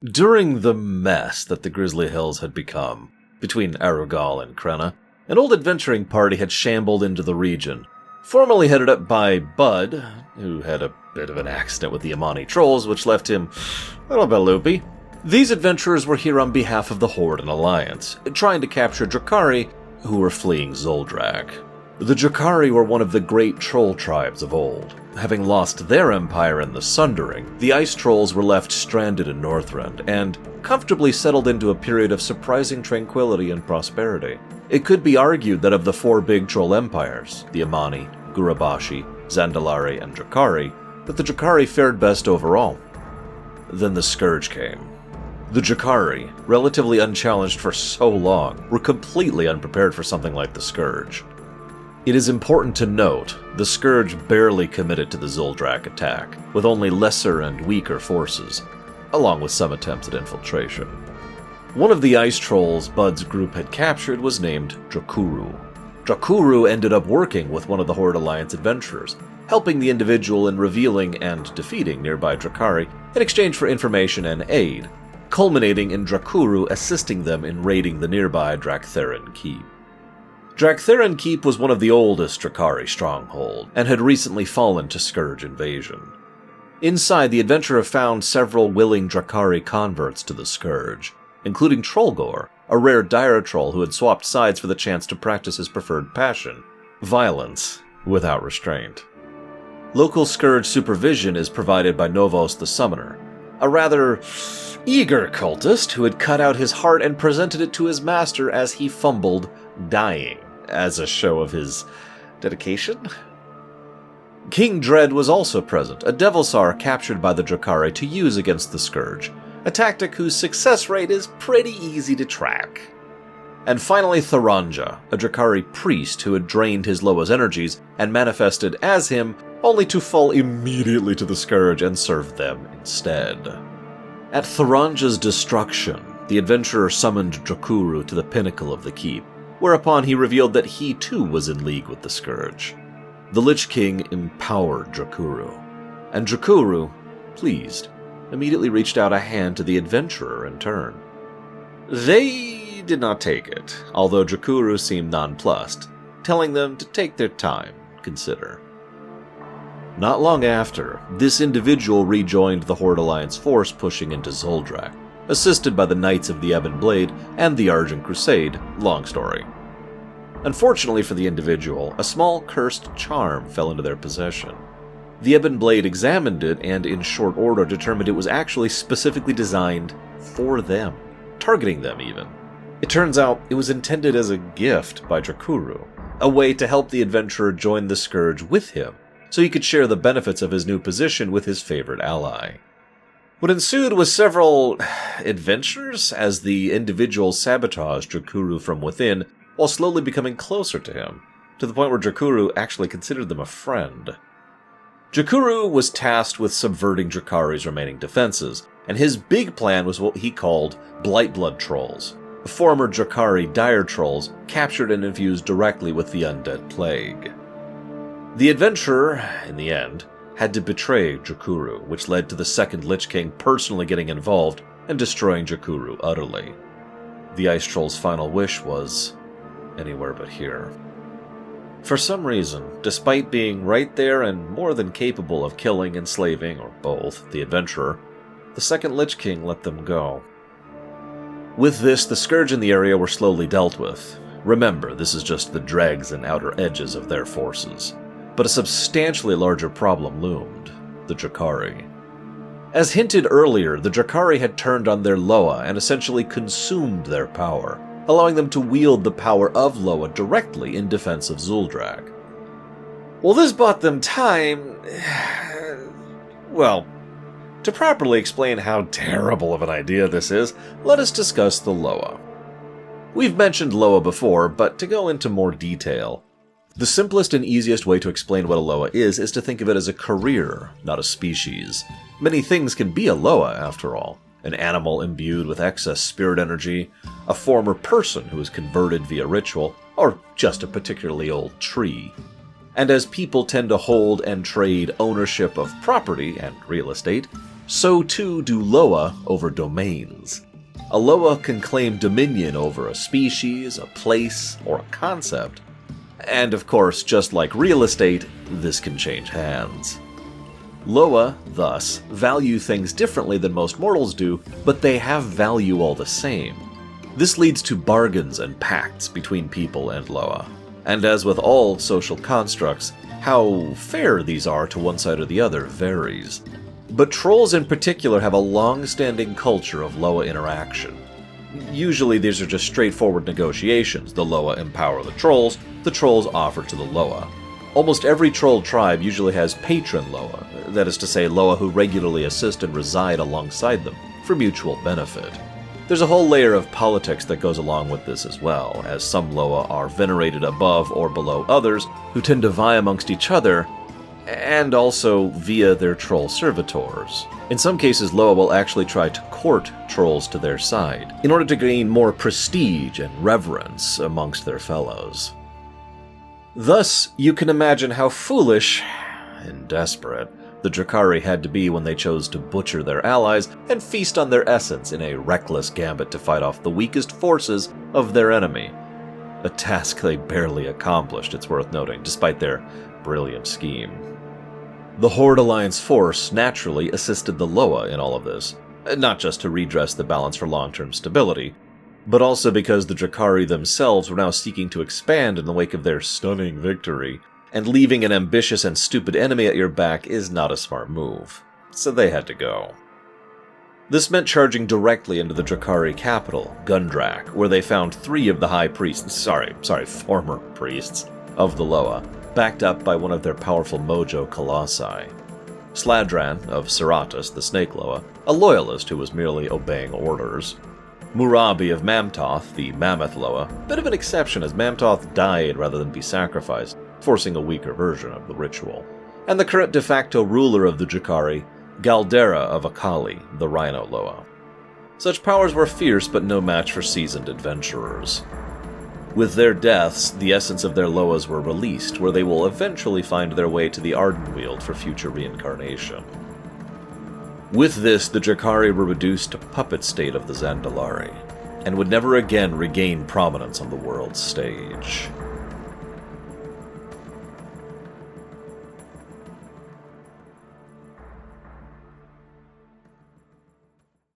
During the mess that the Grizzly Hills had become, between Arugal and Krenna, an old adventuring party had shambled into the region, formerly headed up by Bud, who had a bit of an accident with the Amani trolls, which left him a little bit loopy. These adventurers were here on behalf of the Horde and Alliance, trying to capture Drakkari, who were fleeing Zuldrak. The Drakkari were one of the great troll tribes of old. Having lost their empire in the Sundering, the Ice Trolls were left stranded in Northrend, and comfortably settled into a period of surprising tranquility and prosperity. It could be argued that of the four big troll empires, the Amani, Gurabashi, Zandalari, and Drakkari, that the Drakkari fared best overall. Then the Scourge came. The Drakkari, relatively unchallenged for so long, were completely unprepared for something like the Scourge. It is important to note, the Scourge barely committed to the Zuldrak attack, with only lesser and weaker forces, along with some attempts at infiltration. One of the ice trolls Bud's group had captured was named Drakkuru. Drakkuru ended up working with one of the Horde Alliance adventurers, helping the individual in revealing and defeating nearby Drakkari in exchange for information and aid, culminating in Drakkuru assisting them in raiding the nearby Draktherin Keep. Draktherin Keep was one of the oldest Drakkari strongholds, and had recently fallen to Scourge invasion. Inside, the adventurer found several willing Drakkari converts to the Scourge, including Trollgore, a rare dire troll who had swapped sides for the chance to practice his preferred passion, violence without restraint. Local Scourge supervision is provided by Novos the Summoner, a rather eager cultist who had cut out his heart and presented it to his master as he fumbled, dying, as a show of his dedication. King Dread was also present, a Devilsar captured by the Drakkari to use against the Scourge, a tactic whose success rate is pretty easy to track. And finally Tharanja, a Drakkari priest who had drained his Loa's energies and manifested as him, only to fall immediately to the Scourge and serve them instead. At Tharanja's destruction, the adventurer summoned Drakkuru to the pinnacle of the keep, whereupon he revealed that he too was in league with the Scourge. The Lich King empowered Drakkuru, and Drakkuru, pleased, immediately reached out a hand to the adventurer in turn. They did not take it, although Drakkuru seemed nonplussed, telling them to take their time, consider. Not long after, this individual rejoined the Horde Alliance force pushing into Zuldrak, assisted by the Knights of the Ebon Blade and the Argent Crusade, long story. Unfortunately for the individual, a small cursed charm fell into their possession. The Ebon Blade examined it and in short order determined it was actually specifically designed for them, targeting them even. It turns out it was intended as a gift by Drakkuru, a way to help the adventurer join the Scourge with him, so he could share the benefits of his new position with his favorite ally. What ensued was several adventures as the individual sabotaged Drakkuru from within while slowly becoming closer to him, to the point where Drakkuru actually considered them a friend. Drakkuru was tasked with subverting Drakkari's remaining defenses, and his big plan was what he called Blightblood Trolls, former Drakkari dire trolls captured and infused directly with the undead plague. The adventurer, in the end, had to betray Drakkuru, which led to the second Lich King personally getting involved and destroying Drakkuru utterly. The Ice Troll's final wish was anywhere but here. For some reason, despite being right there and more than capable of killing, enslaving, or both, the adventurer, the second Lich King let them go. With this, the Scourge in the area were slowly dealt with. Remember, this is just the dregs and outer edges of their forces. But a substantially larger problem loomed: the Drakkari. As hinted earlier, the Drakkari had turned on their Loa and essentially consumed their power, allowing them to wield the power of Loa directly in defense of Zuldrak. Well, this bought them time. Well, to properly explain how terrible of an idea this is, let us discuss the Loa. We've mentioned Loa before, but to go into more detail, the simplest and easiest way to explain what a Loa is to think of it as a career, not a species. Many things can be a Loa, after all. An animal imbued with excess spirit energy, a former person who is converted via ritual, or just a particularly old tree. And as people tend to hold and trade ownership of property and real estate, so too do Loa over domains. A Loa can claim dominion over a species, a place, or a concept. And of course, just like real estate, this can change hands. Loa, thus, value things differently than most mortals do, but they have value all the same. This leads to bargains and pacts between people and Loa. And as with all social constructs, how fair these are to one side or the other varies. But trolls in particular have a long-standing culture of Loa interaction. Usually these are just straightforward negotiations. The Loa empower the trolls offer to the Loa. Almost every troll tribe usually has patron Loa, that is to say Loa who regularly assist and reside alongside them for mutual benefit. There's a whole layer of politics that goes along with this as well, as some Loa are venerated above or below others who tend to vie amongst each other, and also via their troll servitors. In some cases, Loa will actually try to court trolls to their side, in order to gain more prestige and reverence amongst their fellows. Thus, you can imagine how foolish and desperate the Drakkari had to be when they chose to butcher their allies and feast on their essence in a reckless gambit to fight off the weakest forces of their enemy. A task they barely accomplished, it's worth noting, despite their brilliant scheme. The Horde Alliance force naturally assisted the Loa in all of this, not just to redress the balance for long-term stability, but also because the Drakkari themselves were now seeking to expand in the wake of their stunning victory, and leaving an ambitious and stupid enemy at your back is not a smart move, so they had to go. This meant charging directly into the Drakkari capital, Gundrak, where they found 3 of the high priests, former priests, of the Loa, backed up by one of their powerful Mojo Colossi. Sladran of Seratus, the Snake Loa, a loyalist who was merely obeying orders. Murabi of Mamtoth, the Mammoth Loa, bit of an exception as Mamtoth died rather than be sacrificed, forcing a weaker version of the ritual. And the current de facto ruler of the Drakkari, Galdera of Akali, the Rhino Loa. Such powers were fierce but no match for seasoned adventurers. With their deaths, the essence of their Loas were released, where they will eventually find their way to the Ardenweald for future reincarnation. With this, the Drakkari were reduced to puppet state of the Zandalari, and would never again regain prominence on the world's stage.